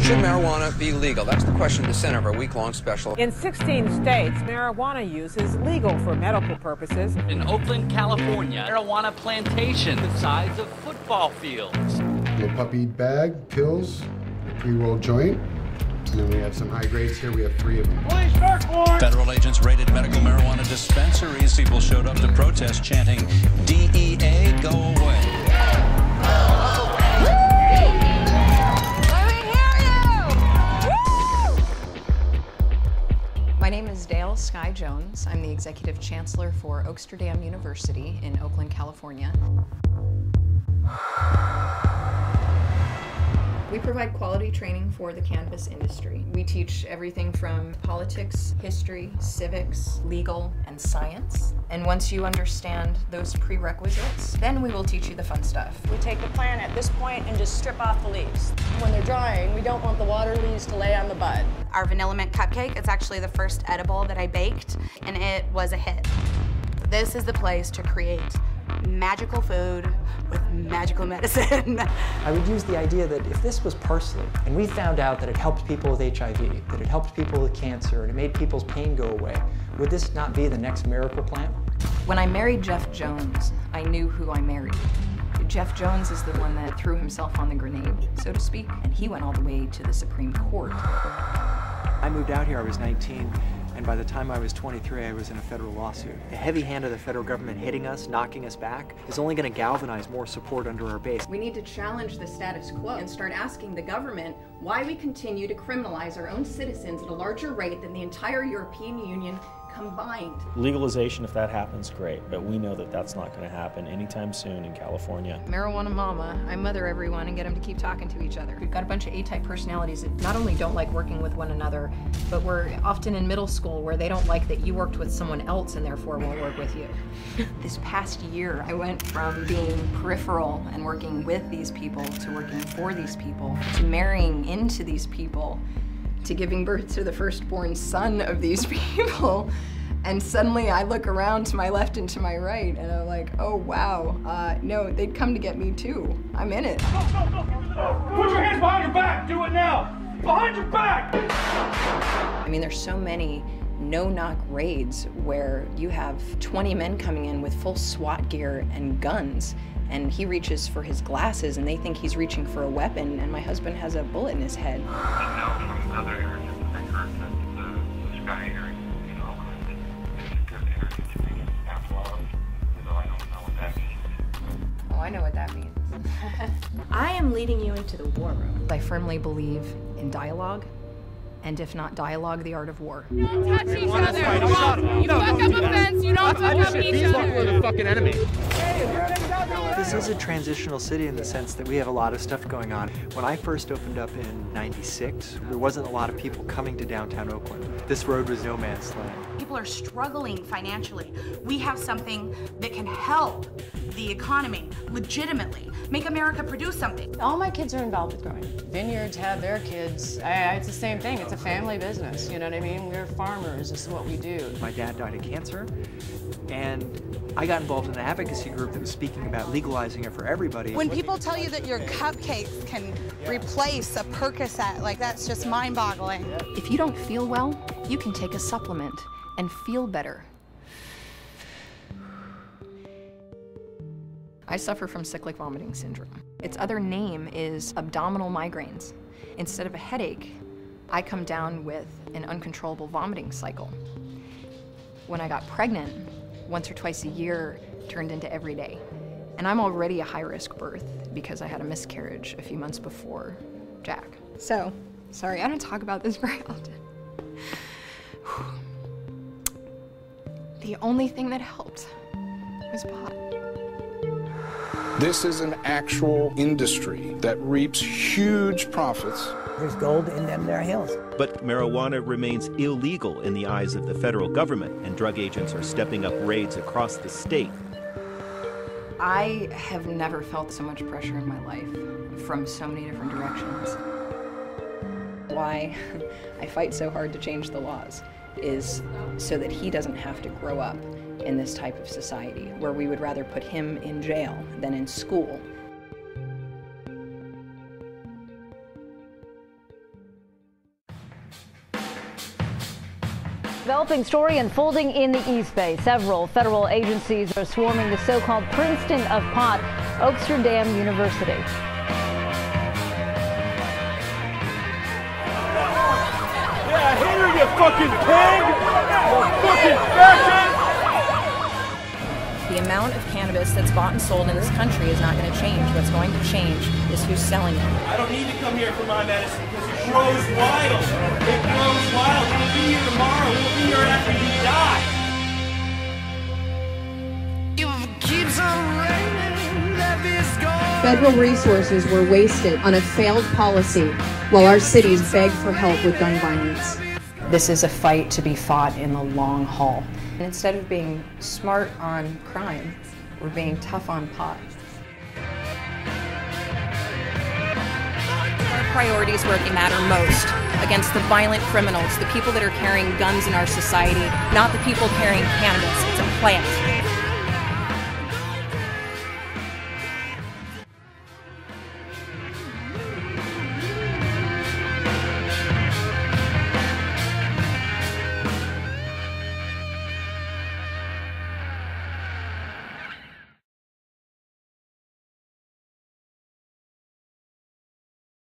Should marijuana be legal? That's the question at the center of our week-long special. In 16 states, marijuana use is legal for medical purposes. In Oakland, California, marijuana plantation the size of football fields. Little puppy bag, pills, a pre-rolled joint. And then we have some high grades here. We have 3 of them. Police search warrant! Federal agents raided medical marijuana dispensaries. People showed up to protest, chanting, DEA, go away. My name is Dale Sky Jones. I'm the Executive Chancellor for Oaksterdam University in Oakland, California. We provide quality training for the cannabis industry. We teach everything from politics, history, civics, legal, and science. And once you understand those prerequisites, then we will teach you the fun stuff. We take the plant at this point and just strip off the leaves. When they're drying, we don't want the water leaves to lay on the bud. Our vanilla mint cupcake, it's actually the first edible that I baked, and it was a hit. This is the place to create magical food with magical medicine. I would use the idea that if this was parsley, and we found out that it helped people with HIV, that it helped people with cancer, and it made people's pain go away, would this not be the next miracle plant? When I married Jeff Jones, I knew who I married. Jeff Jones is the one that threw himself on the grenade, so to speak, and he went all the way to the Supreme Court. I moved out here, I was 19, and by the time I was 23, I was in a federal lawsuit. The heavy hand of the federal government hitting us, knocking us back, is only going to galvanize more support under our base. We need to challenge the status quo and start asking the government why we continue to criminalize our own citizens at a larger rate than the entire European Union combined. Legalization, if that happens, great, but we know that that's not going to happen anytime soon in California. Marijuana mama, I mother everyone and get them to keep talking to each other. We've got a bunch of A-type personalities that not only don't like working with one another, but we're often in middle school where they don't like that you worked with someone else and therefore won't work with you. This past year, I went from being peripheral and working with these people to working for these people, to marrying into these people, to giving birth to the firstborn son of these people. And suddenly I look around to my left and to my right and I'm like, oh wow, no, they'd come to get me too. I'm in it. Go, go, go, go. Put your hands behind your back, do it now. Behind your back! I mean, there's so many no-knock raids where you have 20 men coming in with full SWAT gear and guns, and he reaches for his glasses and they think he's reaching for a weapon, and my husband has a bullet in his head. I know from other areas, I heard that the Sky area in Oakland is a good area to be outlaws, so I don't know what that means. Oh, I know what that means. I am leading you into the war room. I firmly believe in dialogue, and if not dialogue, the art of war. You don't touch each other. You fuck up a fence, you don't fuck up each other. We're the fucking enemy. This is a transitional city in the sense that we have a lot of stuff going on. When I first opened up in '96, there wasn't a lot of people coming to downtown Oakland. This road was no man's land. People are struggling financially. We have something that can help the economy legitimately, make America produce something. All my kids are involved with growing. Vineyards have their kids. It's the same thing. It's a family business. You know what I mean? We're farmers. This is what we do. My dad died of cancer, and I got involved in an advocacy group that was speaking about legalizing it for everybody. When people tell you that your cupcakes can replace a Percocet, like that's just mind-boggling. If you don't feel well, you can take a supplement and feel better. I suffer from cyclic vomiting syndrome. Its other name is abdominal migraines. Instead of a headache, I come down with an uncontrollable vomiting cycle. When I got pregnant, once or twice a year turned into every day. And I'm already a high-risk birth because I had a miscarriage a few months before Jack. So, sorry, I don't talk about this very often. The only thing that helped was pot. This is an actual industry that reaps huge profits. There's gold in them there hills. But marijuana remains illegal in the eyes of the federal government, and drug agents are stepping up raids across the state. I have never felt so much pressure in my life from so many different directions. Why I fight so hard to change the laws is so that he doesn't have to grow up in this type of society where we would rather put him in jail than in school. Developing story unfolding in the East Bay. Several federal agencies are swarming the so-called Princeton of pot, Oaksterdam University. Yeah, hit her, you fucking pig! You fucking fascist! The amount of cannabis that's bought and sold in this country is not going to change. What's going to change is who's selling it. I don't need to come here for my medicine because it grows wild. It grows wild. It'll be here tomorrow. It'll be here after you die. Federal resources were wasted on a failed policy while our cities beg for help with gun violence. This is a fight to be fought in the long haul. And instead of being smart on crime, we're being tough on pot. Our priorities where they matter most, against the violent criminals, the people that are carrying guns in our society, not the people carrying cannabis. It's a plant.